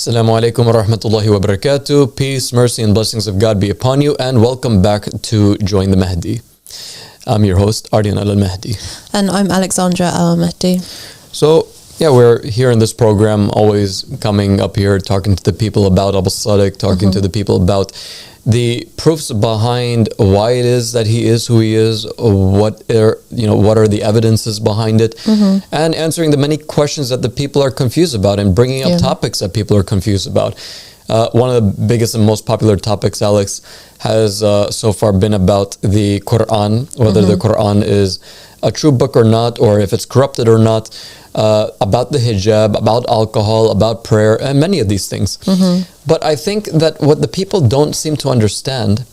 Assalamu alaikum wa rahmatullahi wa barakatuh. Peace, mercy, and blessings of God be upon you, and welcome back to Join the Mahdi. I'm your host, Ardijan and Mahdi. And I'm Alexandra Mahdi. So, we're here in this program, always coming up here, talking to the people about Abu Sadiq, talking to the people about the proofs behind why it is that he is who he is, what are the evidences behind it, and answering the many questions that the people are confused about and bringing up topics that people are confused about. One of the biggest and most popular topics, Alex, has so far been about the Quran, whether the Quran is a true book or not, or if it's corrupted or not, about the hijab, about alcohol, about prayer, and many of these things. But I think that what the people don't seem to understand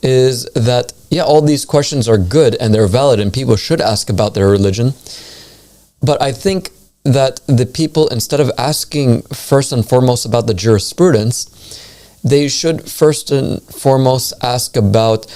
is that, all these questions are good and they're valid and people should ask about their religion. But I think that the people, instead of asking first and foremost about the jurisprudence, they should first and foremost ask about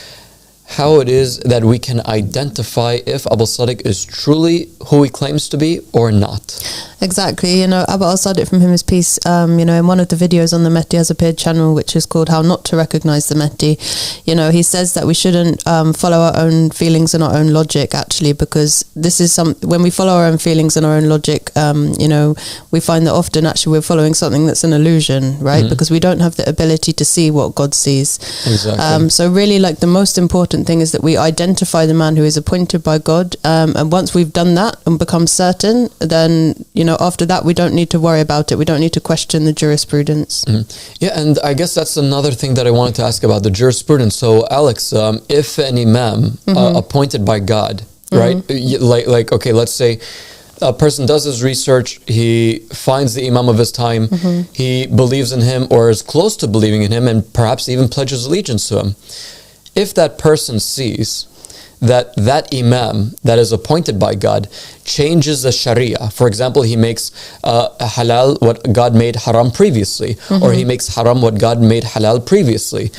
how it is that we can identify if Abu Sadiq is truly who he claims to be or not. Exactly. Abu al-Sadiq, from him is peace, in one of the videos on the Mahdi has appeared channel, which is called How Not to Recognize the Mahdi, he says that we shouldn't follow our own feelings and our own logic, actually, because this is when we follow our own feelings and our own logic, we find that often actually we're following something that's an illusion, right? Because we don't have the ability to see what God sees. Exactly. So really, the most important thing is that we identify the man who is appointed by God, and once we've done that and become certain, then after that we don't need to worry about it. We don't need to question the jurisprudence. And I guess that's another thing that I wanted to ask about, the jurisprudence. So Alex, if an imam appointed by God, right, okay, let's say a person does his research, he finds the imam of his time, he believes in him or is close to believing in him, and perhaps even pledges allegiance to him. If that person sees that imam that is appointed by God changes the sharia, for example, he makes halal what God made haram previously, or he makes haram what God made halal previously,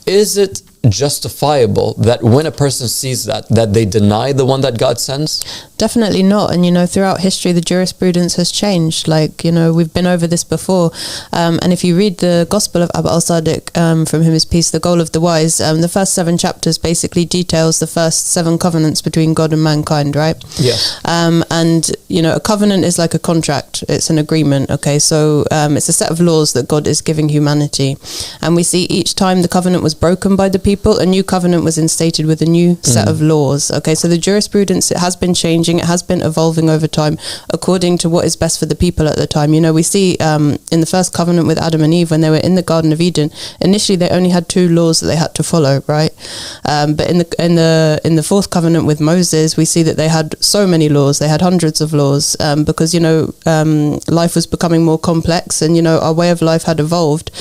is it justifiable that when a person sees that they deny the one that God sends? Definitely not. And throughout history the jurisprudence has changed. We've been over this before, and if you read the Gospel of Abu al-Sadiq, from him is peace, the goal of the wise, the first 7 chapters basically details the first 7 covenants between God and mankind, right? Yes. And a covenant is like a contract, it's an agreement, okay? So it's a set of laws that God is giving humanity, and we see each time the covenant was broken by the people, a new covenant was instated with a new set of laws. Okay, so the jurisprudence, it has been changing, it has been evolving over time according to what is best for the people at the time. We see in the first covenant with Adam and Eve, when they were in the Garden of Eden, initially they only had 2 laws that they had to follow, right? But in the fourth covenant with Moses, we see that they had so many laws, they had hundreds of laws, because life was becoming more complex, and our way of life had evolved.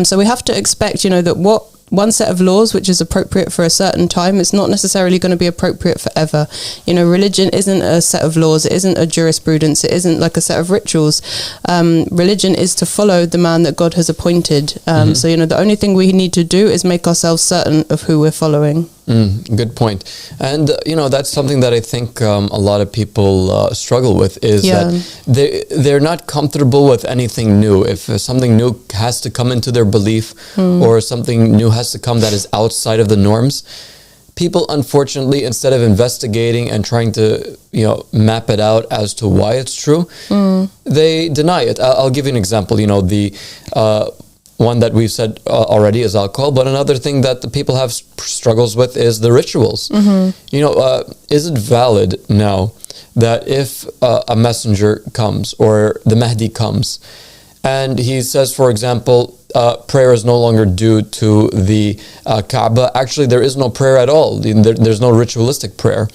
So we have to expect that one set of laws which is appropriate for a certain time is not necessarily going to be appropriate forever. Religion isn't a set of laws, it isn't a jurisprudence, it isn't like a set of rituals. Religion is to follow the man that God has appointed. So the only thing we need to do is make ourselves certain of who we're following. Good point. And that's something that I think a lot of people struggle with, is that they're not comfortable with anything new. If something new has to come into their belief, or something new has to come that is outside of the norms, people, unfortunately, instead of investigating and trying to map it out as to why it's true, they deny it. I'll give you an example. The one that we've said already is alcohol, but another thing that the people have struggles with is the rituals. Is it valid now that if a messenger comes or the Mahdi comes and he says, for example, prayer is no longer due to the Kaaba, actually there is no prayer at all, there's no ritualistic prayer,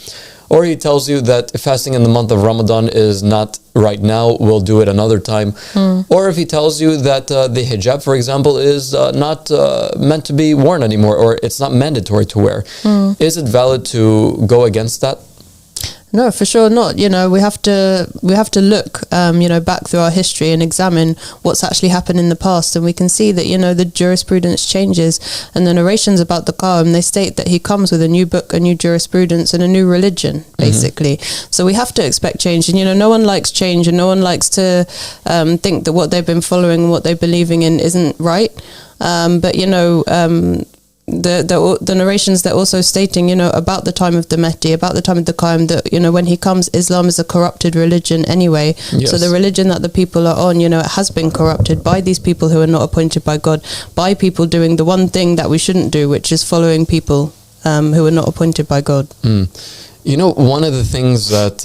or he tells you that fasting in the month of Ramadan is not right now, we'll do it another time. Or if he tells you that the hijab, for example, is not meant to be worn anymore, or it's not mandatory to wear, is it valid to go against that? No, for sure not. We have to look, back through our history and examine what's actually happened in the past, and we can see that the jurisprudence changes, and the narrations about the Qa'im, they state that he comes with a new book, a new jurisprudence, and a new religion, basically. So we have to expect change, and no one likes change, and no one likes to think that what they've been following, what they're believing in, isn't right. But the narrations, they're also stating, about the time of the Mahdi, about the time of the Qa'im, that, when he comes, Islam is a corrupted religion anyway. Yes. So the religion that the people are on, it has been corrupted by these people who are not appointed by God, by people doing the one thing that we shouldn't do, which is following people who are not appointed by God. One of the things that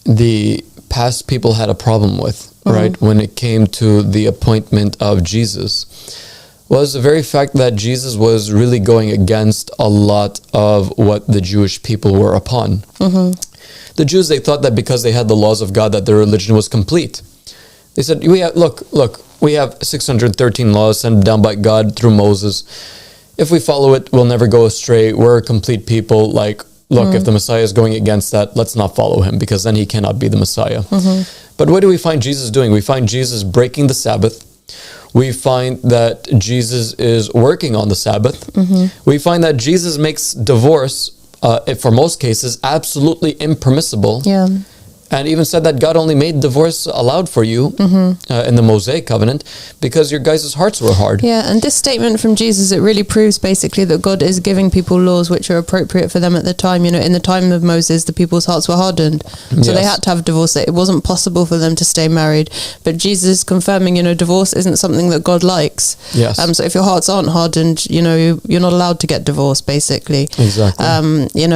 the past people had a problem with, right, when it came to the appointment of Jesus, was the very fact that Jesus was really going against a lot of what the Jewish people were upon. The Jews, they thought that because they had the laws of God, that their religion was complete. They said, we have 613 laws sent down by God through Moses. If we follow it, we'll never go astray. We're a complete people. If the Messiah is going against that, let's not follow him, because then he cannot be the Messiah. But what do we find Jesus doing? We find Jesus breaking the Sabbath. We find that Jesus is working on the Sabbath. We find that Jesus makes divorce, for most cases, absolutely impermissible. And even said that God only made divorce allowed for you in the Mosaic covenant because your guys' hearts were hard. Yeah, and this statement from Jesus, it really proves basically that God is giving people laws which are appropriate for them at the time. In the time of Moses, the people's hearts were hardened. So they had to have divorce. It wasn't possible for them to stay married. But Jesus confirming, divorce isn't something that God likes. Yes. So if your hearts aren't hardened, you're not allowed to get divorced, basically. Exactly.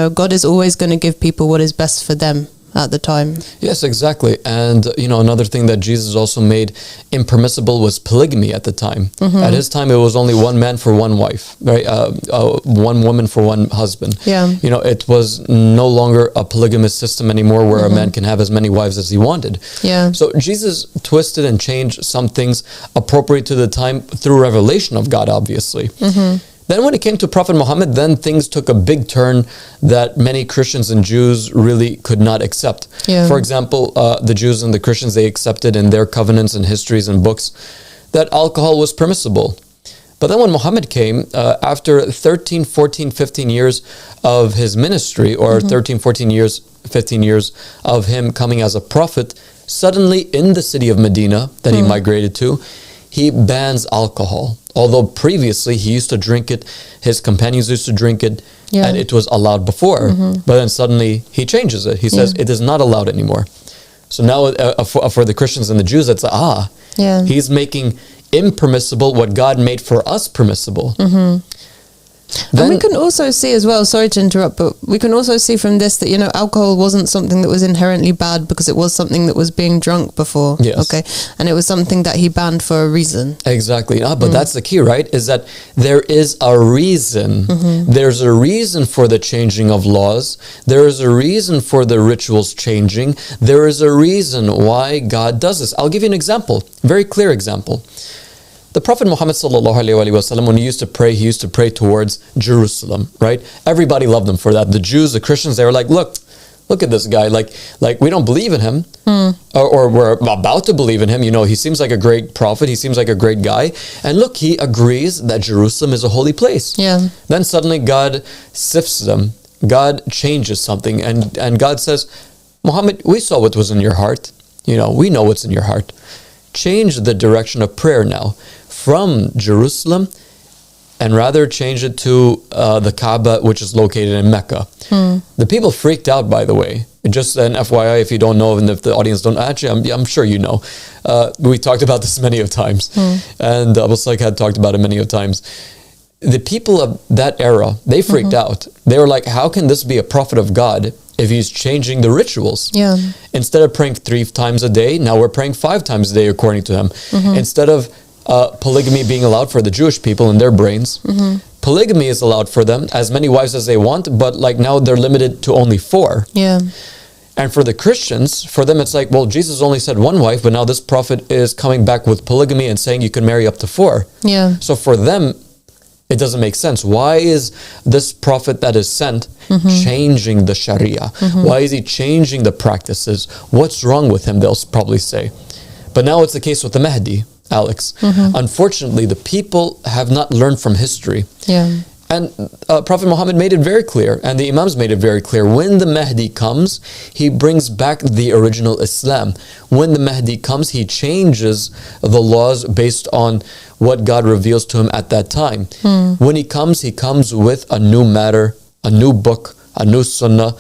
God is always going to give people what is best for them at the time. Yes, exactly. And, another thing that Jesus also made impermissible was polygamy at the time. At his time, it was only one man for one wife, right? One woman for one husband. Yeah. It was no longer a polygamous system anymore where a man can have as many wives as he wanted. Yeah. So Jesus twisted and changed some things appropriate to the time through revelation of God, obviously. Then when it came to Prophet Muhammad, then things took a big turn that many Christians and Jews really could not accept. Yeah. For example, the Jews and the Christians, they accepted in their covenants and histories and books that alcohol was permissible. But then when Muhammad came, after 13, 14, 15 years of his ministry, or 13, 14 years, 15 years of him coming as a prophet, suddenly in the city of Medina that he migrated to, he bans alcohol. Although previously he used to drink it, his companions used to drink it, and it was allowed before. But then suddenly he changes it. He says it is not allowed anymore. So now for the Christians and the Jews, it's he's making impermissible what God made for us permissible. And we can also see as well, sorry to interrupt, but we can also see from this that, alcohol wasn't something that was inherently bad because it was something that was being drunk before. Yes. Okay. And it was something that he banned for a reason. Exactly. But that's the key, right? Is that there is a reason. There's a reason for the changing of laws. There is a reason for the rituals changing. There is a reason why God does this. I'll give you an example, very clear example. The Prophet Muhammad ﷺ, when he used to pray towards Jerusalem, right? Everybody loved him for that. The Jews, the Christians, they were like, look at this guy. Like we don't believe in him, or we're about to believe in him. He seems like a great prophet. He seems like a great guy. And look, he agrees that Jerusalem is a holy place. Yeah. Then suddenly God sifts them. God changes something. And God says, Muhammad, we saw what was in your heart. We know what's in your heart. Change the direction of prayer now from Jerusalem, and rather change it to the Kaaba, which is located in Mecca. The people freaked out, by the way. Just an FYI, if you don't know, and if the audience don't, actually, I'm sure you know. We talked about this many of times, and Abu Saik had talked about it many of times. The people of that era, they freaked out. They were like, how can this be a prophet of God if he's changing the rituals? Yeah. Instead of praying 3 times a day, now we're praying 5 times a day according to him. Instead of polygamy being allowed for the Jewish people in their brains, polygamy is allowed for them, as many wives as they want, but now they're limited to only 4. Yeah. And for the Christians, for them it's like, well, Jesus only said 1 wife, but now this prophet is coming back with polygamy and saying you can marry up to 4. Yeah. So for them, It doesn't make sense. Why is this prophet that is sent changing the Sharia? Why is he changing the practices? What's wrong with him, they'll probably say. But now it's the case with the Mahdi, Alex. Unfortunately, the people have not learned from history. Yeah. And Prophet Muhammad made it very clear, and the Imams made it very clear, when the Mahdi comes, he brings back the original Islam. When the Mahdi comes, he changes the laws based on what God reveals to him at that time. When he comes with a new matter, a new book, a new sunnah,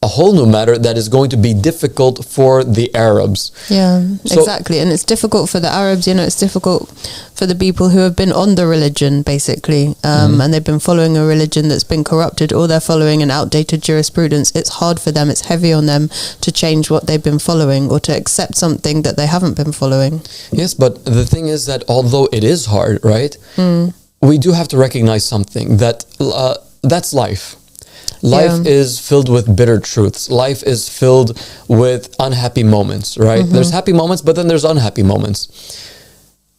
a whole new matter that is going to be difficult for the Arabs. Yeah, exactly. And it's difficult for the Arabs, it's difficult for the people who have been on the religion, basically, and they've been following a religion that's been corrupted, or they're following an outdated jurisprudence. It's hard for them, it's heavy on them to change what they've been following or to accept something that they haven't been following. Yes, but the thing is that although it is hard, right, we do have to recognize something, that that's life. Life is filled with bitter truths. Life is filled with unhappy moments, right? There's happy moments, but then there's unhappy moments.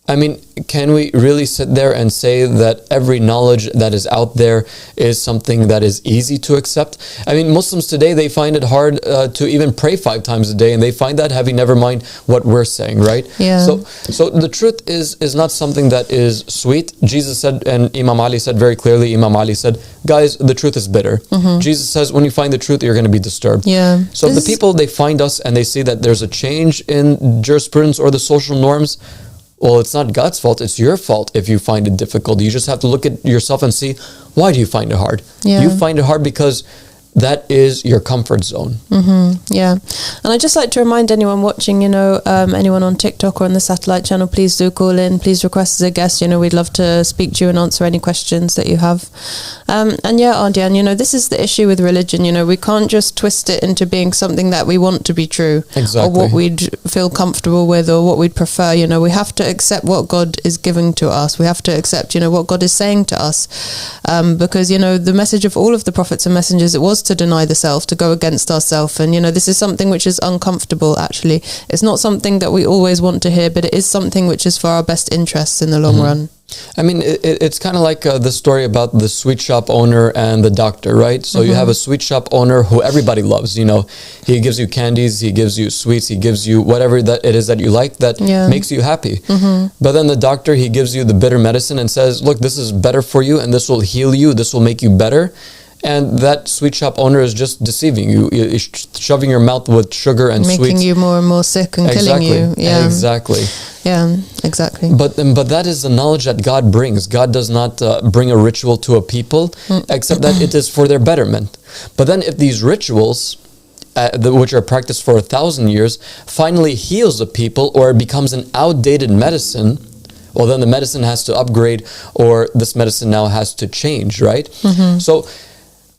I mean, can we really sit there and say that every knowledge that is out there is something that is easy to accept? I mean, Muslims today, they find it hard to even pray 5 times a day, and they find that heavy, never mind what we're saying, right? Yeah. So the truth is not something that is sweet. Jesus said, and Imam Ali said very clearly, Imam Ali said, guys, the truth is bitter. Jesus says, when you find the truth, you're going to be disturbed. Yeah. So the people, they find us and they see that there's a change in jurisprudence or the social norms. Well, it's not God's fault, it's your fault if you find it difficult. You just have to look at yourself and see, why do you find it hard? Yeah. You find it hard because that is your comfort zone. Yeah. And I'd just like to remind anyone watching, anyone on TikTok or on the satellite channel, please do call in, please request as a guest. We'd love to speak to you and answer any questions that you have. And yeah, Ardijan, this is the issue with religion. We can't just twist it into being something that we want to be true. Exactly. Or what we'd feel comfortable with or what we'd prefer. We have to accept what God is giving to us. We have to accept, what God is saying to us. Because, the message of all of the prophets and messengers, it was to deny the self, to go against ourselves. And this is something which is uncomfortable, actually. It's not something that we always want to hear, but it is something which is for our best interests in the long run. I mean, it's kind of like the story about the sweet shop owner and the doctor, right? So you have a sweet shop owner who everybody loves, he gives you candies, he gives you sweets, he gives you whatever that it is that you like that makes you happy. But then the doctor, he gives you the bitter medicine and says, look, this is better for you and this will heal you, this will make you better. And that sweet shop owner is just deceiving you, shoving your mouth with sugar and sweets. Making you more and more sick and killing you. Yeah. Exactly. Yeah, exactly. But that is the knowledge that God brings. God does not bring a ritual to a people, except that it is for their betterment. But then if these rituals, which are practiced for 1,000 years, finally heals the people, or it becomes an outdated medicine, well, then the medicine has to upgrade, or this medicine now has to change, right? So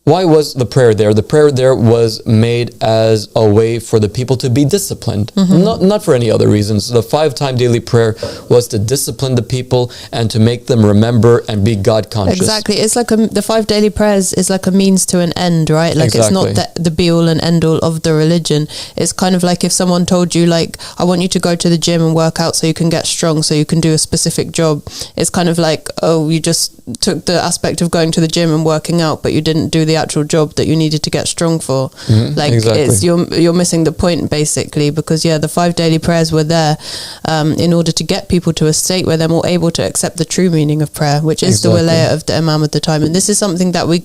why was the prayer there? The prayer there was made as a way for the people to be disciplined, not for any other reasons. The 5-time daily prayer was to discipline the people and to make them remember and be God conscious. Exactly. It's like the 5 daily prayers is like a means to an end, right? Like It's not the be all and end all of the religion. It's kind of like if someone told you, like, I want you to go to the gym and work out so you can get strong, so you can do a specific job. It's kind of like, oh, you just took the aspect of going to the gym and working out, but you didn't do the actual job that you needed to get strong for. It's you're missing the point, basically, because the 5 daily prayers were there in order to get people to a state where they're more able to accept the true meaning of prayer, which is the wilayah of the Imam at the time. And this is something that we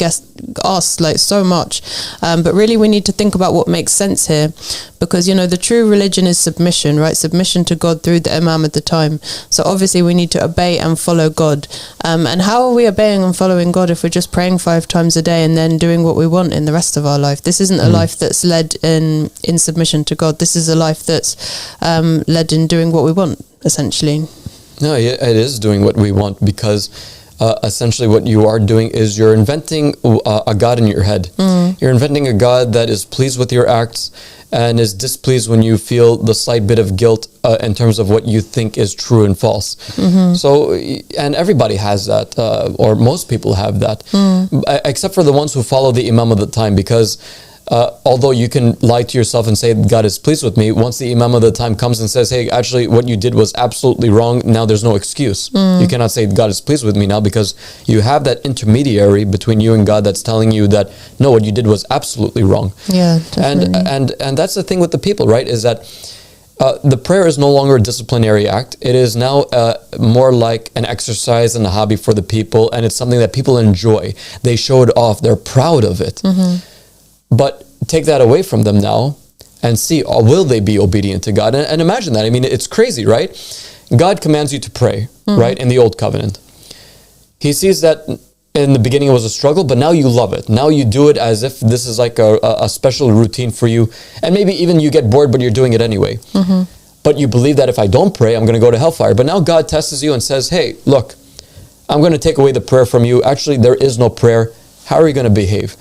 ask like so much, but really we need to think about what makes sense here, because the true religion is submission, right? Submission to God through the Imam at the time. So obviously we need to obey and follow God. And how are we obeying and following God if we're just praying 5 times a day and then doing what we want in the rest of our life? This isn't a life that's led in submission to God. This is a life that's led in doing what we want, essentially. No, it is doing what we want, because essentially what you are doing is you're inventing a God in your head. You're inventing a God that is pleased with your acts and is displeased when you feel the slight bit of guilt in terms of what you think is true and false. So, and everybody has that, or most people have that, except for the ones who follow the Imam of the time, because although you can lie to yourself and say God is pleased with me, once the Imam of the time comes and says, hey, actually what you did was absolutely wrong, now there's no excuse. You cannot say God is pleased with me now, because you have that intermediary between you and God that's telling you that, no, what you did was absolutely wrong. Yeah, definitely. And that's the thing with the people, right, is that the prayer is no longer a disciplinary act. It is now more like an exercise and a hobby for the people, and it's something that people enjoy. They show it off. They're proud of it. But take that away from them now and see, will they be obedient to God? And imagine that. I mean, it's crazy, right? God commands you to pray, right, in the Old Covenant. He sees that in the beginning it was a struggle, but now you love it. Now you do it as if this is like a special routine for you. And maybe even you get bored, but you're doing it anyway. But you believe that if I don't pray, I'm going to go to hellfire. But now God tests you and says, hey, look, I'm going to take away the prayer from you. Actually, there is no prayer. How are you going to behave?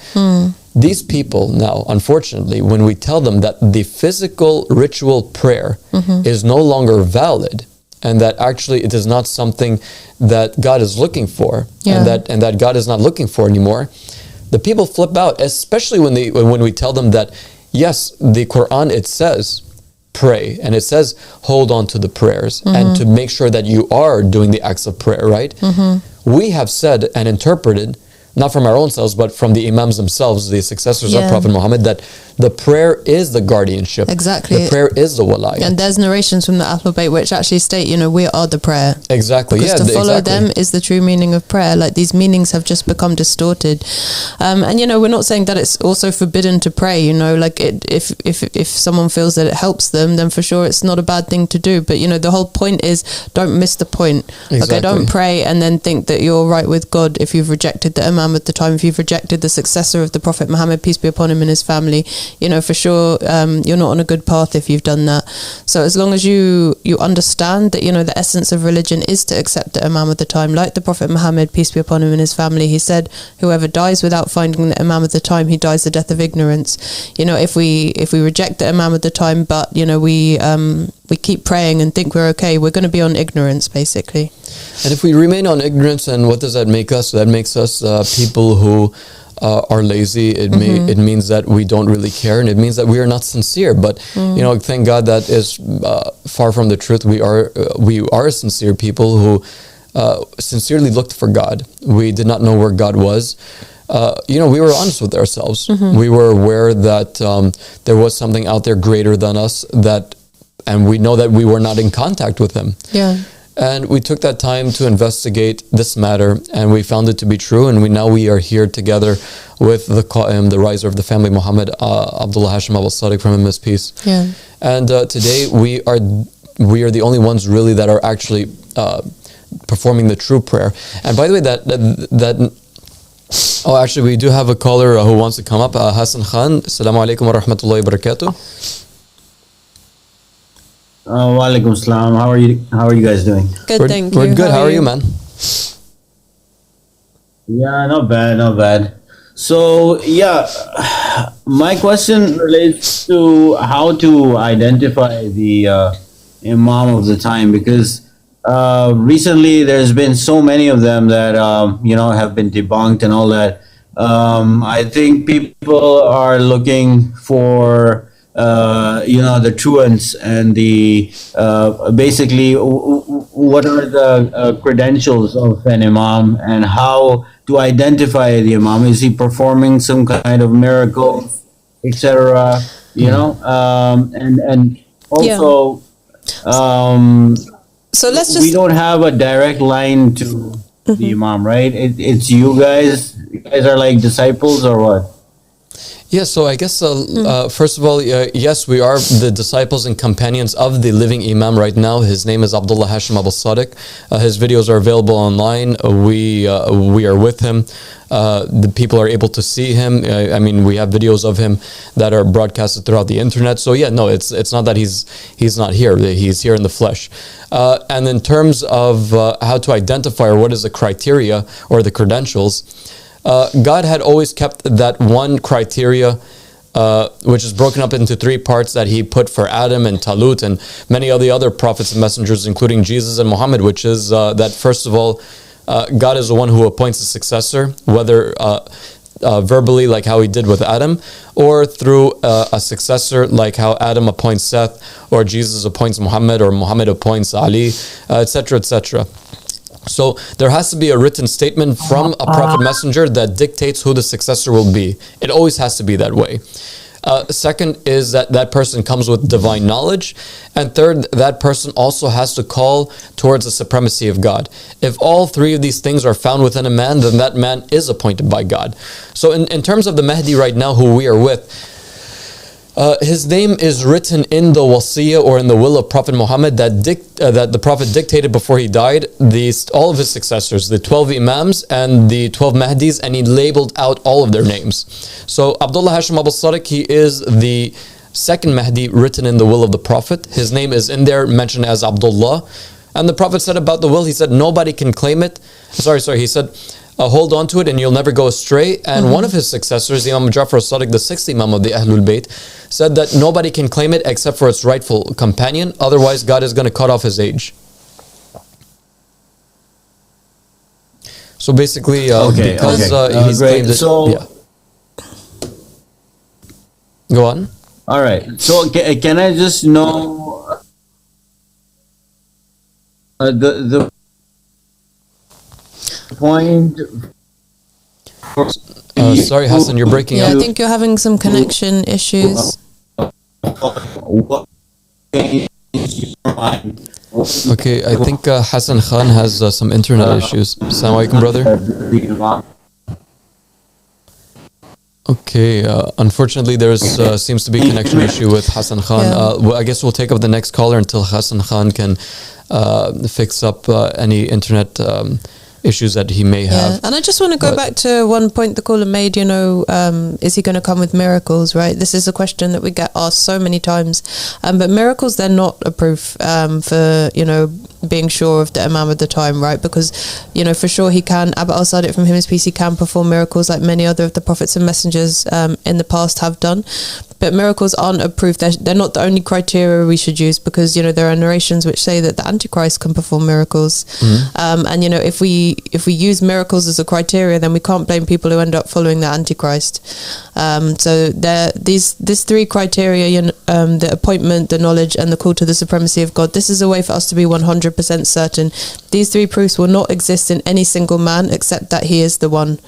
These people now, unfortunately, when we tell them that the physical ritual prayer is no longer valid, and that actually it is not something that God is looking for, and that God is not looking for anymore, the people flip out, especially when we tell them that, yes, the Quran, it says pray, and it says hold on to the prayers, and to make sure that you are doing the acts of prayer, right? We have said and interpreted, not from our own selves, but from the Imams themselves, the successors of Prophet Muhammad, that the prayer is the guardianship. Exactly. The prayer is the walayat. And there's narrations from the Ahlul Bayt which actually state, we are the prayer. Exactly. Because to follow them is the true meaning of prayer. Like, these meanings have just become distorted. And we're not saying that it's also forbidden to pray, like if someone feels that it helps them, then for sure it's not a bad thing to do. But, the whole point is, don't miss the point. Exactly. Okay, don't pray and then think that you're right with God if you've rejected the Imam at the time, if you've rejected the successor of the Prophet Muhammad, peace be upon him, and his family. For sure, you're not on a good path if you've done that. So as long as you understand that, the essence of religion is to accept the Imam of the time, like the Prophet Muhammad, peace be upon him, and his family, he said, whoever dies without finding the Imam of the time, he dies the death of ignorance. If we reject the Imam of the time, but we keep praying and think we're okay, we're going to be on ignorance, basically. And if we remain on ignorance, then what does that make us? That makes us people who are lazy. It means that we don't really care, and it means that we are not sincere. But thank God that is far from the truth. We are sincere people who sincerely looked for God. We did not know where God was. We were honest with ourselves. We were aware that there was something out there greater than us, and we know that we were not in contact with Him. And we took that time to investigate this matter, and we found it to be true. And now we are here together with the Qa'im, the riser of the family, Muhammad Abdullah Hashim al-Sadiq, from him his peace. And today we are the only ones really that are actually performing the true prayer. And by the way, actually we do have a caller who wants to come up. Hassan Khan, Assalamu alaikum wa rahmatullahi wa barakatuh. Wa alaikum salam. How are you guys doing? Good, thank you. We're good. How are you, man? Yeah, not bad. So, my question relates to how to identify the Imam of the time, because recently there's been so many of them that have been debunked and all that. I think people are looking for the truants and the basically what are the credentials of an Imam, and how to identify the Imam. Is he performing some kind of miracle, etc.? And also so let's just, we don't have a direct line to the Imam, right? It's you guys. You guys are like disciples or what? Yes, so I guess first of all, yes, we are the disciples and companions of the living Imam right now. His name is Abdullah Hashim al-Sadiq. His videos are available online. We are with him. The people are able to see him. We have videos of him that are broadcasted throughout the internet. So it's not that he's not here. He's here in the flesh. And in terms of how to identify, or what is the criteria or the credentials, God had always kept that one criteria, which is broken up into three parts, that He put for Adam and Talut and many of the other prophets and messengers, including Jesus and Muhammad, which is that first of all, God is the one who appoints a successor, whether verbally, like how he did with Adam, or through a successor, like how Adam appoints Seth, or Jesus appoints Muhammad, or Muhammad appoints Ali, etc., etc. So there has to be a written statement from a prophet messenger that dictates who the successor will be. It always has to be that way. Second is that that person comes with divine knowledge. And third, that person also has to call towards the supremacy of God. If all three of these things are found within a man, then that man is appointed by God. So in terms of the Mahdi right now, who we are with, his name is written in the wasiyah, or in the will of Prophet Muhammad, that the Prophet dictated before he died, all of his successors, the 12 Imams and the 12 Mahdis, and he labeled out all of their names. So Abdullah Hashim Abu-Sadiq, he is the second Mahdi written in the will of the Prophet. His name is in there, mentioned as Abdullah. And the Prophet said about the will, he said, nobody can claim it. He said, hold on to it and you'll never go astray. And one of his successors, Imam Ja'far as-Sadiq, the sixth Imam of the Ahlul Bayt, said that nobody can claim it except for its rightful companion. Otherwise, God is going to cut off his age. So basically, because he's claimed it. So, go on. All right. So can I just know the point? Sorry, Hassan, you're breaking up. I think you're having some connection issues. Okay, I think Hassan Khan has some internet issues. Assalamu alaikum, brother. Okay, unfortunately there seems to be a connection issue with Hassan Khan. I guess we'll take up the next caller until Hassan Khan can fix up any internet issues that he may have. And I just want to go back to one point the caller made, is he going to come with miracles, right? This is a question that we get asked so many times. But miracles, they're not a proof for, being sure of the Imam at the time, right? Because, for sure he can, Abu al-Sadiq, from him his peace, he can perform miracles like many other of the prophets and messengers in the past have done. But miracles aren't a proof. They're not the only criteria we should use, because, there are narrations which say that the Antichrist can perform miracles. And, if we use miracles as a criteria, then we can't blame people who end up following the Antichrist. So these three criteria, the appointment, the knowledge, and the call to the supremacy of God, this is a way for us to be 100% certain. These three proofs will not exist in any single man except that he is the one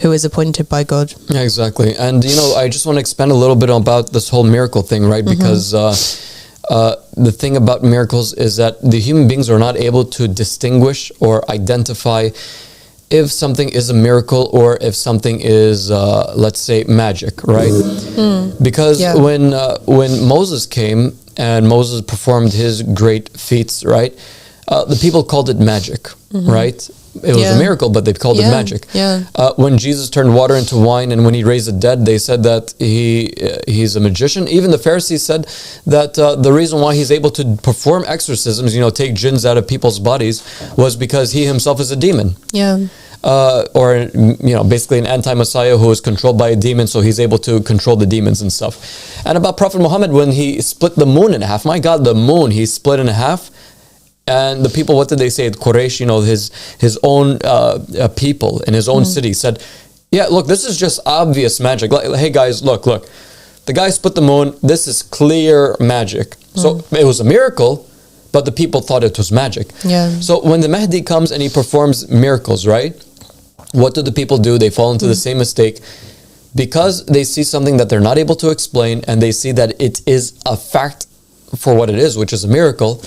who is appointed by God. Yeah, exactly. And, I just want to expand a little bit about this whole miracle thing, right? Because the thing about miracles is that the human beings are not able to distinguish or identify if something is a miracle or if something is, let's say, magic, right? Because when Moses came and Moses performed his great feats, right? The people called it magic, right? It was a miracle, but they called it magic. When Jesus turned water into wine and when he raised the dead, they said that he's a magician. Even the Pharisees said that the reason why he's able to perform exorcisms, take jinns out of people's bodies, was because he himself is a demon. Or basically an anti-Messiah who is controlled by a demon, so he's able to control the demons and stuff. And about Prophet Muhammad, when he split the moon in half, my God, the moon, he split in half. And the people, what did they say? Quraysh, his own people in his own city said, yeah, look, this is just obvious magic. Hey guys, look. The guy split the moon. This is clear magic. So it was a miracle, but the people thought it was magic. So when the Mahdi comes and he performs miracles, right? What do the people do? They fall into the same mistake. Because they see something that they're not able to explain and they see that it is a fact for what it is, which is a miracle.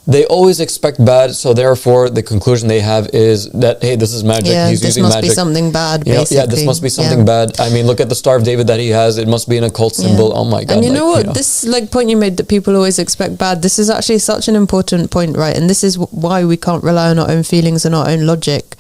They always expect bad, so therefore the conclusion they have is that, hey, this is magic, he's using magic. This must be something bad, basically. This must be something bad. I mean, look at the Star of David that he has. It must be an occult symbol. Oh my God. And you know what? This point you made that people always expect bad, this is actually such an important point, right? And this is why we can't rely on our own feelings and our own logic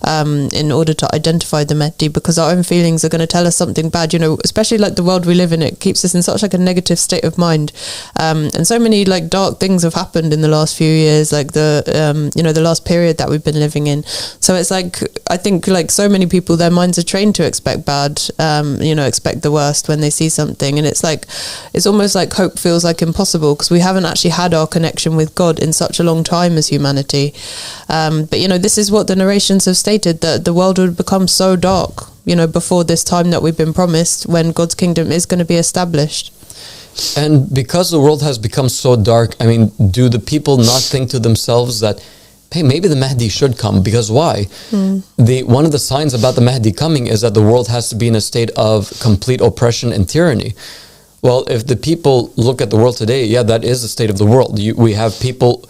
in order to identify the Mahdi, because our own feelings are going to tell us something bad, especially like the world we live in. It keeps us in such like a negative state of mind. And so many like dark things have happened in the last few years, like the last period that we've been living in. So it's like, I think like so many people, their minds are trained to expect bad, expect the worst when they see something. And it's like, it's almost like hope feels like impossible because we haven't actually had our connection with God in such a long time as humanity. But this is what the narrations have stated, that the world would become so dark before this time that we've been promised, when God's kingdom is going to be established. And because the world has become so dark, I mean, do the people not think to themselves that, hey, maybe the Mahdi should come? Because why? One of the signs about the Mahdi coming is that the world has to be in a state of complete oppression and tyranny. Well, if the people look at the world today, yeah, that is the state of the world. We have people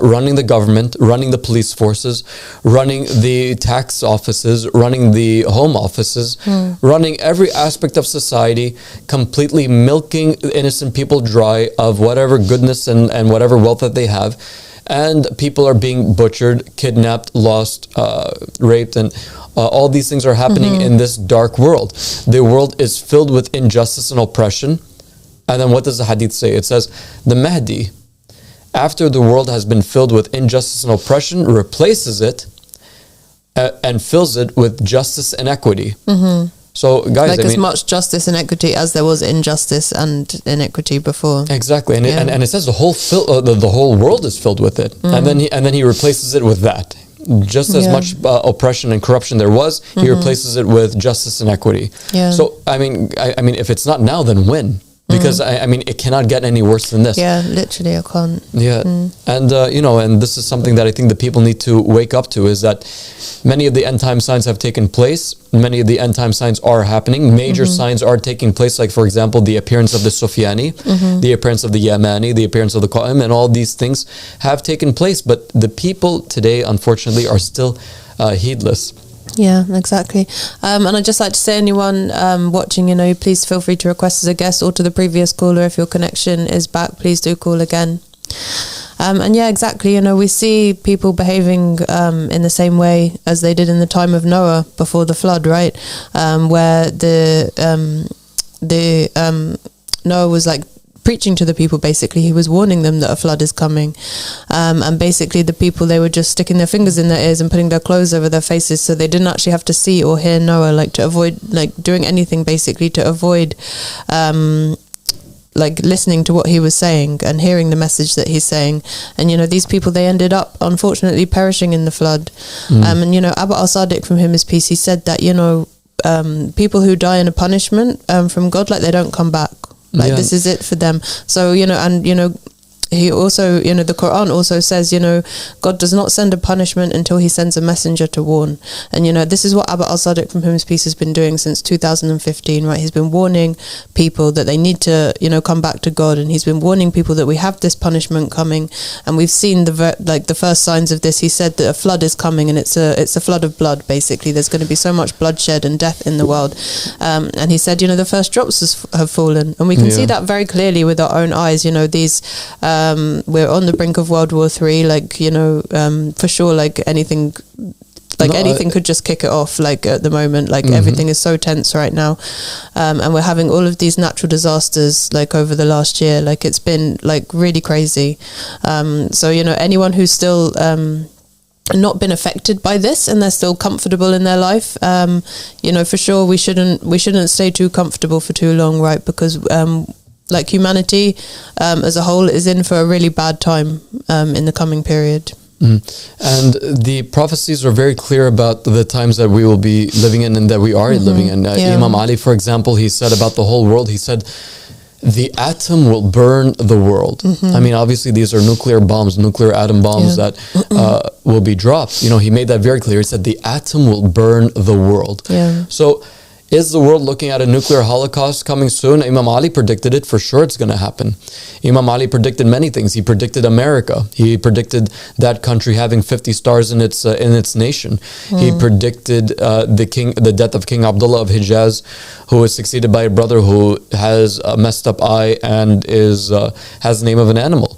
running the government, running the police forces, running the tax offices, running the home offices, running every aspect of society, completely milking innocent people dry of whatever goodness and whatever wealth that they have. And people are being butchered, kidnapped, lost, raped, and all these things are happening in this dark world. The world is filled with injustice and oppression. And then what does the Hadith say? It says, the Mahdi, after the world has been filled with injustice and oppression, replaces it and fills it with justice and equity. So, guys, as much justice and equity as there was injustice and inequity before. Exactly, and it says the whole world is filled with it, and then he replaces it with that. Just as much oppression and corruption there was, he replaces it with justice and equity. So, I mean, if it's not now, then when? Because I mean, it cannot get any worse than this. Yeah, literally, I can't. Yeah, and and this is something that I think the people need to wake up to, is that many of the end time signs have taken place. Many of the end time signs are happening. Major signs are taking place, like for example, the appearance of the Sufyani, the appearance of the Yamani, the appearance of the Qa'im, and all these things have taken place. But the people today, unfortunately, are still heedless. Yeah, exactly. And I'd just like to say, anyone watching, please feel free to request as a guest, or to the previous caller, if your connection is back, please do call again. And yeah, exactly. We see people behaving in the same way as they did in the time of Noah before the flood, right? Where Noah was like preaching to the people. Basically, he was warning them that a flood is coming, and basically the people, they were just sticking their fingers in their ears and putting their clothes over their faces, so they didn't actually have to see or hear Noah, like to avoid like doing anything, basically to avoid like listening to what he was saying and hearing the message that he's saying. And these people, they ended up unfortunately perishing in the flood. And Abu al-Sadiq, from him his peace, he said that people who die in a punishment from God, like they don't come back. Like this is it for them. So he also, the Quran also says, God does not send a punishment until he sends a messenger to warn. And, this is what Abu al-Sadiq, from whom his peace, has been doing since 2015, right? He's been warning people that they need to, come back to God. And he's been warning people that we have this punishment coming. And we've seen the first signs of this. He said that a flood is coming, and it's a flood of blood, basically. There's going to be so much bloodshed and death in the world. And he said, the first drops have fallen. And we can see that very clearly with our own eyes. These... we're on the brink of World War III, for sure, anything could just kick it off, at the moment, everything is so tense right now, and we're having all of these natural disasters, over the last year, it's been, really crazy, so, anyone who's still, not been affected by this and they're still comfortable in their life, for sure we shouldn't stay too comfortable for too long, right? Because, humanity as a whole is in for a really bad time in the coming period. And the prophecies are very clear about the times that we will be living in and that we are living in. Imam Ali, for example, he said about the whole world, he said, the atom will burn the world. I mean, obviously these are nuclear atom bombs that will be dropped. He made that very clear. He said the atom will burn the world. So is the world looking at a nuclear holocaust coming soon? Imam Ali predicted it. For sure it's going to happen. Imam Ali predicted many things. He predicted America. He predicted that country having 50 stars in its nation. He predicted the death of King Abdullah of Hijaz, who was succeeded by a brother who has a messed up eye and has the name of an animal.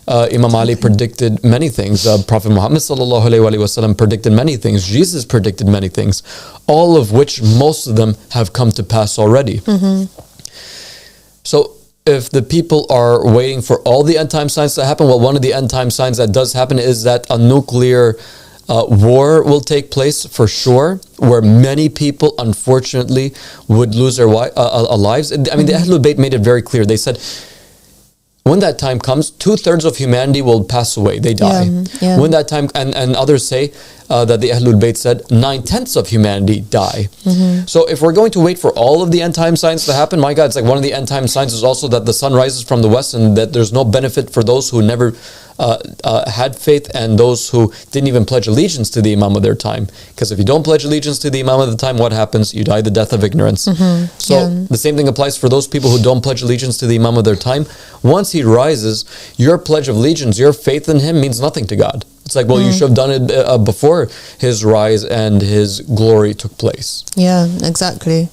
Imam Ali predicted many things. Prophet Muhammad ﷺ predicted many things. Jesus predicted many things, all of which, most of them, have come to pass already. So if the people are waiting for all the end time signs to happen, well, one of the end time signs that does happen is that a nuclear war will take place, for sure, where many people, unfortunately, would lose their lives. I mean, the Ahlul Bayt made it very clear. They said, when that time comes, 2/3 of humanity will pass away. They die. When that time, and others say, that the Ahlul Bayt said 9/10 of humanity die. So if we're going to wait for all of the end time signs to happen, my God, it's like one of the end time signs is also that the sun rises from the west and that there's no benefit for those who never had faith and those who didn't even pledge allegiance to the Imam of their time. Because if you don't pledge allegiance to the Imam of the time, what happens? You die the death of ignorance. So the same thing applies for those people who don't pledge allegiance to the Imam of their time. Once he rises, your pledge of allegiance, your faith in him means nothing to God. It's like, well, you should have done it before his rise and his glory took place. Yeah, exactly.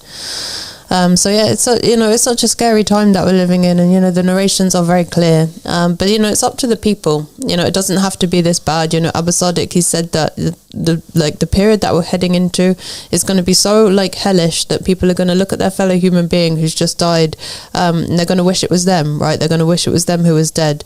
So yeah, it's such a scary time that we're living in, and the narrations are very clear. But it's up to the people. It doesn't have to be this bad. Abu Sadiq, he said that the period that we're heading into is going to be so hellish that people are going to look at their fellow human being who's just died, and they're going to wish it was them, right? They're going to wish it was them who was dead.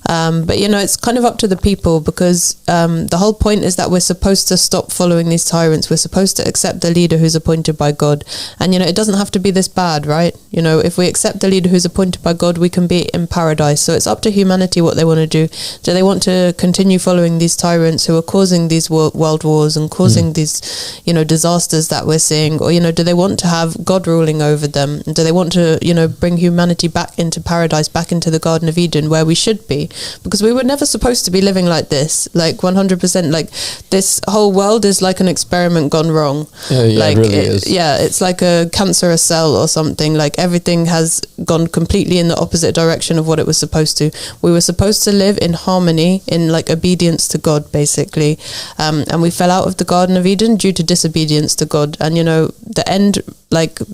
But it's kind of up to the people, because the whole point is that we're supposed to stop following these tyrants. We're supposed to accept the leader who's appointed by God, and it doesn't have to be this bad, right? If we accept the leader who's appointed by God, we can be in paradise. So it's up to humanity what they want to do. Do they want to continue following these tyrants who are causing these world wars and causing these disasters that we're seeing, or do they want to have God ruling over them? Do they want to bring humanity back into paradise, back into the Garden of Eden where we should be? Because we were never supposed to be living like this, 100%. This whole world is like an experiment gone wrong. It really is. Yeah, it's like a cancerous cell or something. Everything has gone completely in the opposite direction of what it was supposed to. We were supposed to live in harmony, in obedience to God, basically, and we fell out of the Garden of Eden due to disobedience to God. And the end,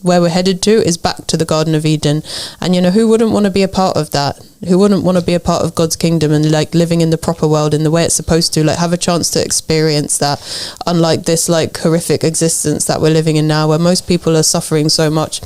where we're headed to, is back to the Garden of Eden. And who wouldn't want to be a part of that? Who wouldn't want to be a part of God's kingdom and living in the proper world in the way it's supposed to, have a chance to experience that, unlike this horrific existence that we're living in now, where most people are suffering so much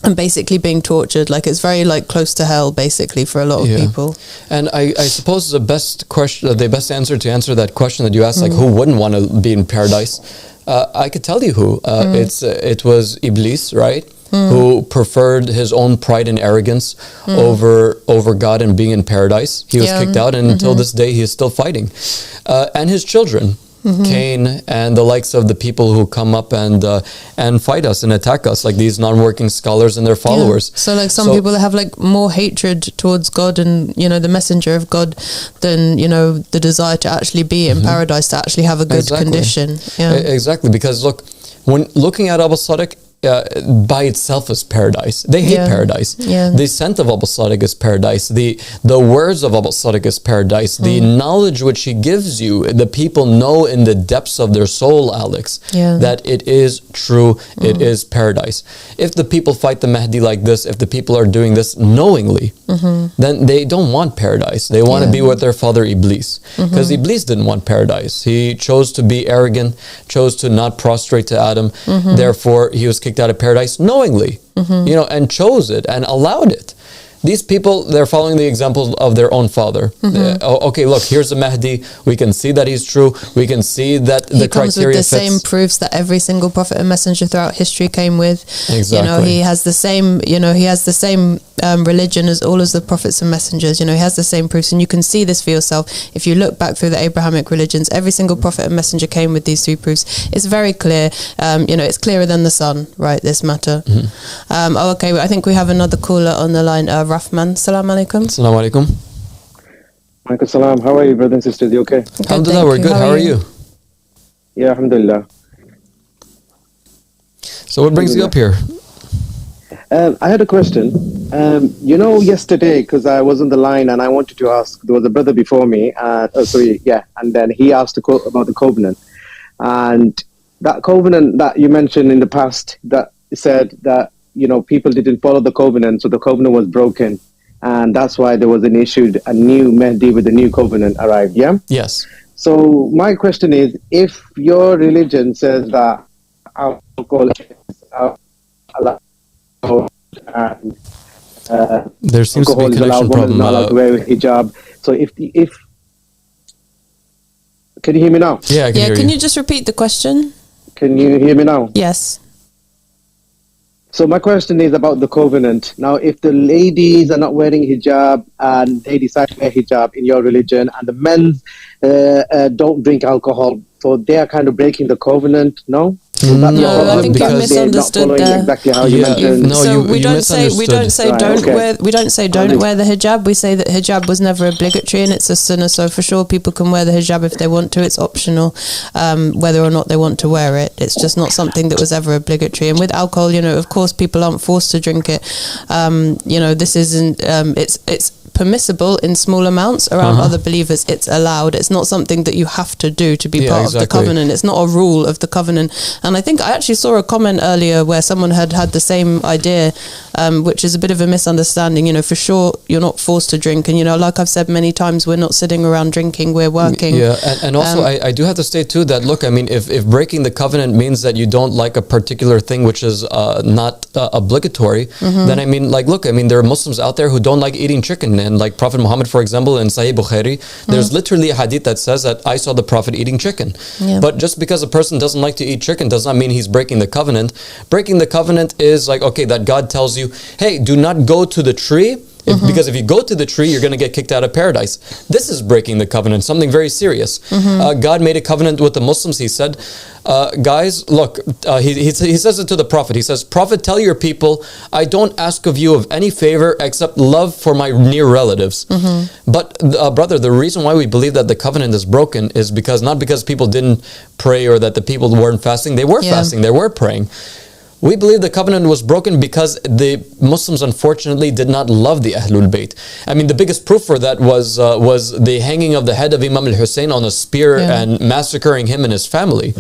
and basically being tortured. It's very close to hell, basically, for a lot of people. And I suppose the best answer to answer that question that you asked, who wouldn't want to be in paradise, I could tell you who. It was Iblis, right? Who preferred his own pride and arrogance over God and being in paradise. He was kicked out, and until this day he is still fighting. And his children, Cain and the likes of the people who come up and fight us and attack us, these non-working scholars and their followers. So some people have more hatred towards God and the messenger of God than the desire to actually be in paradise, to actually have a good condition. Exactly, because look, when looking at Abu Sadiq, by itself is paradise. They hate paradise. The scent of Abu Sadiq is paradise. The words of Abu Sadiq is paradise. The knowledge which he gives you, the people know in the depths of their soul, Alex, that it is true, it is paradise. If the people fight the Mahdi like this, if the people are doing this knowingly, then they don't want paradise. They want to be with their father Iblis. Because Iblis didn't want paradise. He chose to be arrogant, chose to not prostrate to Adam. Therefore, he was kicked out of paradise knowingly, and chose it and allowed it. These people, they're following the examples of their own father. Okay, look, here's the Mahdi. We can see that he's true. We can see that the criteria fits. He comes with the same proofs that every single prophet and messenger throughout history came with. Exactly. He has the same, religion as all of the prophets and messengers. He has the same proofs, and you can see this for yourself. If you look back through the Abrahamic religions, every single prophet and messenger came with these three proofs. It's very clear. It's clearer than the sun, right, this matter. Okay, I think we have another caller on the line. Rahman, salam alaikum. Salam alaikum. Alaikum salam. How are you, brothers and sisters? You okay? Alhamdulillah, we're good. How are you? Yeah, alhamdulillah. So what brings you up here? I had a question. Yesterday, because I was on the line and I wanted to ask, there was a brother before me, and then he asked about the covenant. And that covenant that you mentioned in the past, that said that, people didn't follow the covenant, so the covenant was broken. And that's why there was an issue, a new Mahdi with a new covenant arrived, yeah? Yes. So my question is, if your religion says that alcohol is allowed, and there seems to be a connection problem. Not allowed to wear hijab. So if can you hear me now? Yeah, I can hear you. Can you just repeat the question? Can you hear me now? Yes. So my question is about the covenant. Now, if the ladies are not wearing hijab and they decide to wear hijab in your religion, and the men don't drink alcohol so they are kind of breaking the covenant. No. No, I think you misunderstood there. Exactly how you mentioned. No, so we don't say don't wear the hijab. We say that hijab was never obligatory and it's a sunnah. So for sure, people can wear the hijab if they want to. It's optional, whether or not they want to wear it. It's just not something that was ever obligatory. And with alcohol, of course, people aren't forced to drink it. This isn't. It's permissible in small amounts around other believers. It's allowed. It's not something that you have to do to be part of the covenant. It's not a rule of the covenant. And I think I actually saw a comment earlier where someone had the same idea, which is a bit of a misunderstanding. For sure, you're not forced to drink. And, like I've said many times, we're not sitting around drinking, we're working. Yeah, and also I do have to state too that, look, I mean, if breaking the covenant means that you don't like a particular thing which is not obligatory, then I mean, look, I mean, there are Muslims out there who don't like eating chicken. And like Prophet Muhammad, for example, in Sahih Bukhari, there's literally a hadith that says that I saw the Prophet eating chicken. Yeah. But just because a person doesn't like to eat chicken does not mean he's breaking the covenant. Breaking the covenant is like, okay, that God tells you, hey, do not go to the tree, because if you go to the tree, you're going to get kicked out of paradise. This is breaking the covenant, something very serious. God made a covenant with the Muslims. He said, guys, look, he says it to the Prophet. He says, Prophet, tell your people, I don't ask of you of any favor except love for my near relatives. But brother, the reason why we believe that the covenant is broken is because, not because people didn't pray or that the people weren't fasting. They were fasting, they were praying. We believe the covenant was broken because the Muslims, unfortunately, did not love the Ahlul Bayt. I mean, the biggest proof for that was the hanging of the head of Imam al-Hussein on a spear and massacring him and his family,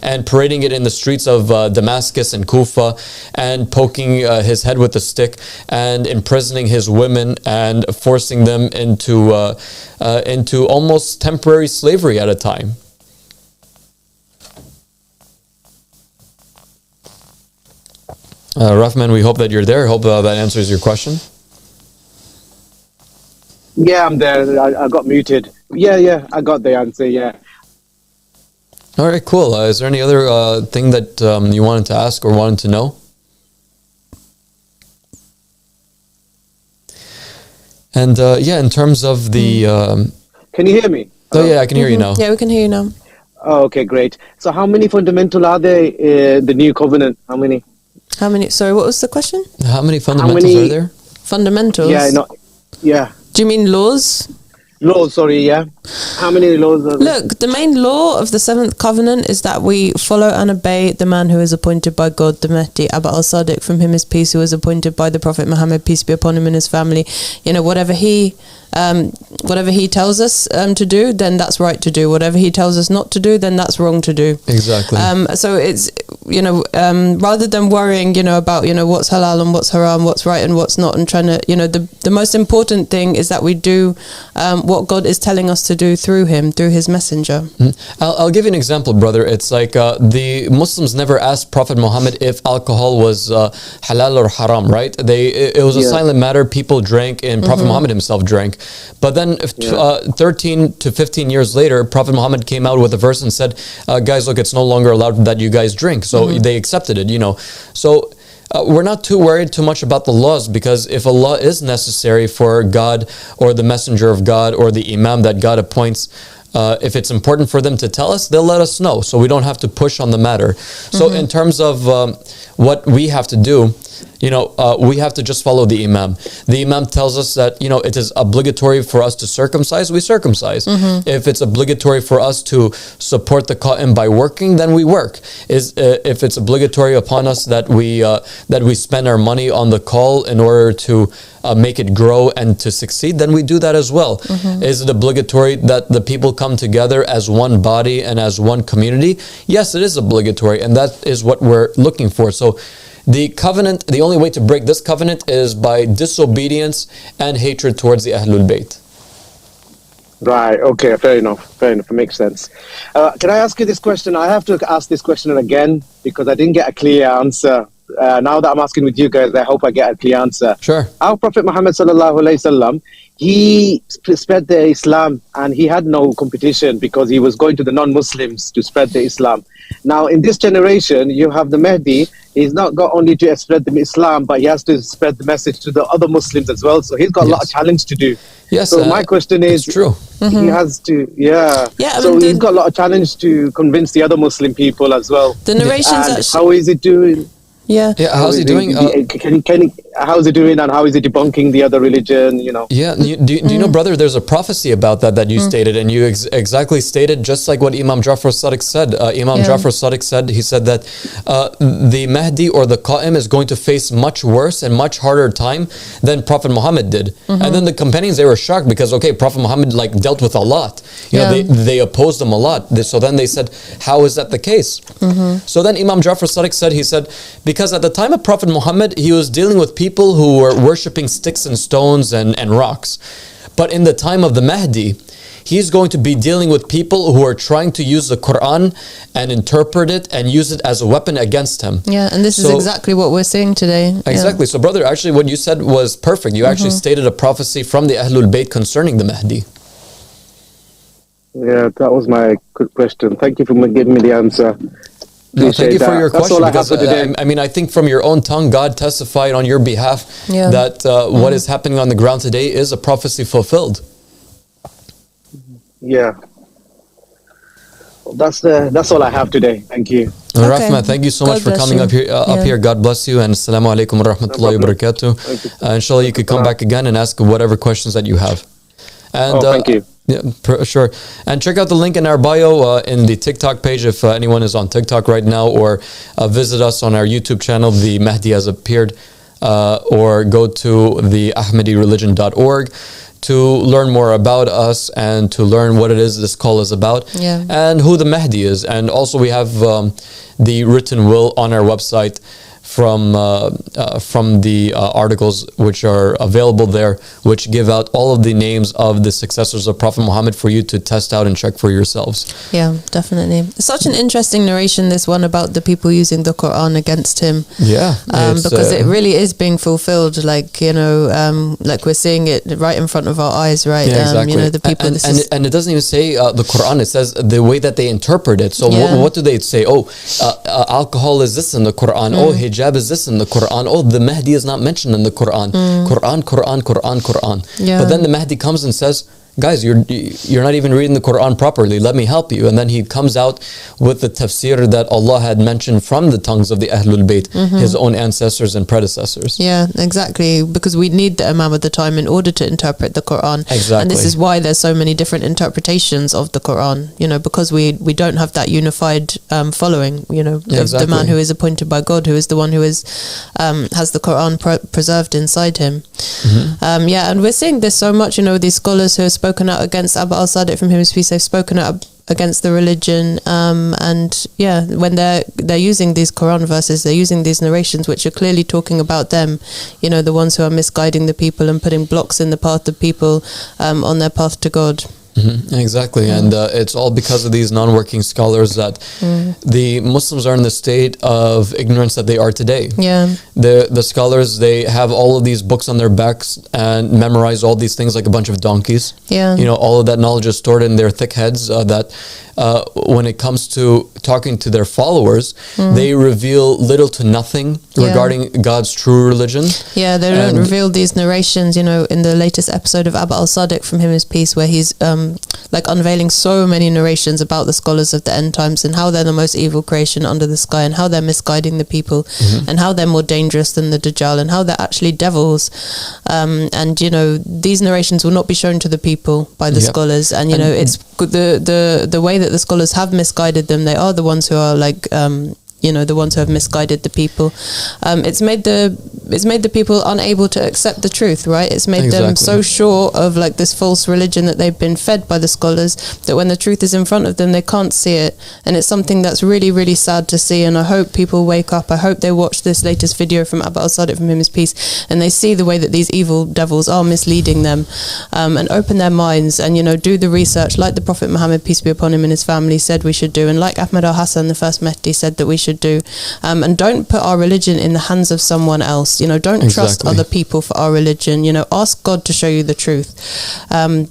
and parading it in the streets of Damascus and Kufa, and poking his head with a stick, and imprisoning his women and forcing them into almost temporary slavery at a time. Rahman, we hope that you're there. Hope that answers your question. Yeah, I'm there. I got muted. Yeah, I got the answer, yeah. All right, cool. Is there any other thing that you wanted to ask or wanted to know? And in terms of the... Can you hear me? Oh, yeah, I can hear you now. Yeah, we can hear you now. Oh, okay, great. So how many fundamental are there in the new covenant? How many? Sorry, what was the question? How many fundamentals are there? Fundamentals? Yeah. Do you mean laws? Laws, sorry, yeah. How many laws are there? Look, the main law of the seventh covenant is that we follow and obey the man who is appointed by God, the Mahdi, Abba al-Sadiq, from him is peace, who is appointed by the Prophet Muhammad, peace be upon him and his family. Whatever he tells us to do, then that's right to do. Whatever he tells us not to do, then that's wrong to do. Exactly. So it's, rather than worrying, about, what's halal and what's haram, what's right and what's not, and trying to, the most important thing is that we do what God is telling us to do through him, through his messenger. I'll give you an example, brother. It's like the Muslims never asked Prophet Muhammad if alcohol was halal or haram, right? It was a silent matter. People drank, and Prophet Muhammad himself drank. But then 13 to 15 years later, Prophet Muhammad came out with a verse and said, guys, look, it's no longer allowed that you guys drink. So they accepted it, So we're not too worried too much about the laws, because if a law is necessary for God or the messenger of God or the imam that God appoints, if it's important for them to tell us, they'll let us know. So we don't have to push on the matter. So in terms of what we have to do, we have to just follow the imam. The imam tells us that, it is obligatory for us to circumcise, we circumcise. If it's obligatory for us to support the qa'im by working, then we work. If it's obligatory upon us that we spend our money on the call in order to make it grow and to succeed, then we do that as well. Is it obligatory that the people come together as one body and as one community? Yes, it is obligatory, and that is what we're looking for. So the covenant, the only way to break this covenant is by disobedience and hatred towards the Ahlul Bayt. Right, okay, fair enough. It makes sense. Can I ask you this question? I have to ask this question again because I didn't get a clear answer. Now that I'm asking with you guys, I hope I get a clear answer. Sure. Our Prophet Muhammad sallallahu alaihi wasallam, he spread the Islam and he had no competition because he was going to the non-Muslims to spread the Islam. Now, in this generation, you have the Mahdi. He's not got only to spread the Islam, but he has to spread the message to the other Muslims as well. So he's got a lot of challenge to do. Yes. So my question is, true. He has to, Yeah, I so mean, he's got a lot of challenge to convince the other Muslim people as well. the narrations And actually, how is it doing? yeah. Yeah, how's he doing? How is he doing, and how is he debunking the other religion? Yeah, do you know, brother, there's a prophecy about that you stated, and you exactly stated just like what Imam Jafar Sadiq said. Jafar Sadiq said, he said that the Mahdi or the Qa'im is going to face much worse and much harder time than Prophet Muhammad did. And then the companions, they were shocked because, okay, Prophet Muhammad like dealt with a lot. They opposed him a lot. So then they said, how is that the case? So then Imam Jafar Sadiq said, he said, because at the time of Prophet Muhammad, he was dealing with people who were worshipping sticks and stones and rocks. But in the time of the Mahdi, he's going to be dealing with people who are trying to use the Quran and interpret it and use it as a weapon against him. Yeah, and this is exactly what we're seeing today. Exactly. So brother, actually what you said was perfect. You actually stated a prophecy from the Ahlul Bayt concerning the Mahdi. Yeah, that was my good question. Thank you for giving me the answer. No, thank you for your That's question, all I have because for today. I mean, I think from your own tongue, God testified on your behalf that what is happening on the ground today is a prophecy fulfilled. Yeah. That's all I have today. Thank you. Rahma, thank you so much for coming up here. God bless you, and assalamu alaikum wa rahmatullahi wa barakatuh. Inshallah, you could come back again and ask whatever questions that you have. And, thank you. Yeah, sure. And check out the link in our bio in the TikTok page if anyone is on TikTok right now, or visit us on our YouTube channel, The Mahdi Has Appeared, or go to the ahmadireligion.org to learn more about us and to learn what it is this call is about and who the Mahdi is. And also we have the written will on our website from the articles which are available there, which give out all of the names of the successors of Prophet Muhammad for you to test out and check for yourselves. Yeah, definitely. It's such an interesting narration, this one about the people using the Quran against him. Yeah. Because it really is being fulfilled, like, like we're seeing it right in front of our eyes, right? Yeah, exactly. The people... And it doesn't even say the Quran, it says the way that they interpret it. So what do they say? Oh, alcohol is this in the Quran. Oh, hijab is this in the Quran. Oh, the Mahdi is not mentioned in the Quran. Quran. Yeah. But then the Mahdi comes and says, guys, you're not even reading the Quran properly. Let me help you. And then he comes out with the tafsir that Allah had mentioned from the tongues of the Ahlul Bayt, his own ancestors and predecessors. Yeah, exactly. Because we need the Imam of the time in order to interpret the Quran. Exactly. And this is why there's so many different interpretations of the Quran, because we don't have that unified following, the man who is appointed by God, who is the one who is has the Quran preserved inside him. And we're seeing this so much, these scholars who are spoken out against Abu al-Sadiq, from whom his peace, they've spoken out against the religion, when they're using these Quran verses, they're using these narrations which are clearly talking about them, the ones who are misguiding the people and putting blocks in the path of people on their path to God. Exactly, and it's all because of these non-working scholars that the Muslims are in the state of ignorance that they are today. Yeah, the scholars, they have all of these books on their backs and memorize all these things like a bunch of donkeys. Yeah, all of that knowledge is stored in their thick heads. That when it comes to talking to their followers, they reveal little to nothing regarding God's true religion. Yeah, they don't reveal these narrations. In the latest episode of Abu al-Sadiq, from him his peace, where he's unveiling so many narrations about the scholars of the end times and how they're the most evil creation under the sky, and how they're misguiding the people, and how they're more dangerous than the Dajjal, and how they're actually devils. These narrations will not be shown to the people by the scholars, and it's the way that the scholars have misguided them. They are the ones who are the ones who have misguided the people. It's made the people unable to accept the truth, right? It's made them so sure of this false religion that they've been fed by the scholars, that when the truth is in front of them, they can't see it. And it's something that's really, really sad to see. And I hope people wake up. I hope they watch this latest video from Abu al-Sadiq, from him his peace, and they see the way that these evil devils are misleading them, and open their minds and, do the research like the Prophet Muhammad, peace be upon him, and his family said we should do. And like Ahmad al-Hassan, the first Mahdi, said that we should do. And don't put our religion in the hands of someone else. Don't trust other people for our religion. Ask God to show you the truth,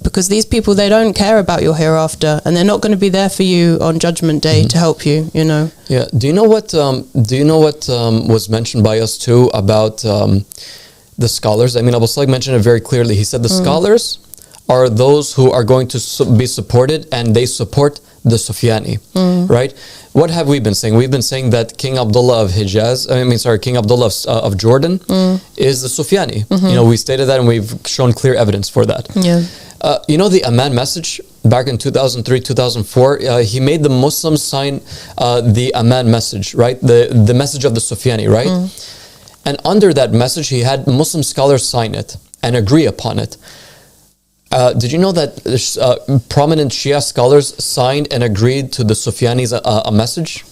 because these people, they don't care about your hereafter, and they're not going to be there for you on Judgment Day to help you. Yeah. Do you know what? Was mentioned by us too about the scholars? I mean, Abu Sadiq mentioned it very clearly. He said the scholars are those who are going to be supported, and they support the Sufyani, right? What have we been saying? We've been saying that King Abdullah of King Abdullah of Jordan is the Sufyani. We stated that, and we've shown clear evidence for that. Yeah. The Aman message back in 2003, 2004, he made the Muslims sign the Aman message, right? The message of the Sufyani, right? And under that message, he had Muslim scholars sign it and agree upon it. Did you know that prominent Shia scholars signed and agreed to the Sufyani's message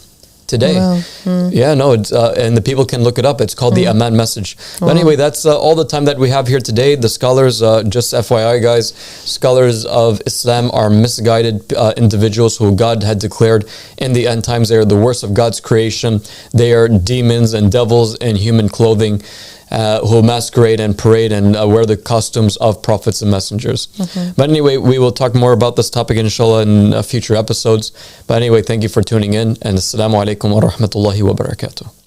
today? Wow. Yeah, no, and the people can look it up. It's called the Aman message. But anyway, that's all the time that we have here today. The scholars, just FYI guys, scholars of Islam are misguided individuals who God had declared in the end times. They are the worst of God's creation. They are demons and devils in human clothing. Who masquerade and parade and wear the costumes of prophets and messengers. But anyway, we will talk more about this topic inshallah in future episodes. But anyway, thank you for tuning in, and assalamu alaikum wa rahmatullahi wa barakatuh.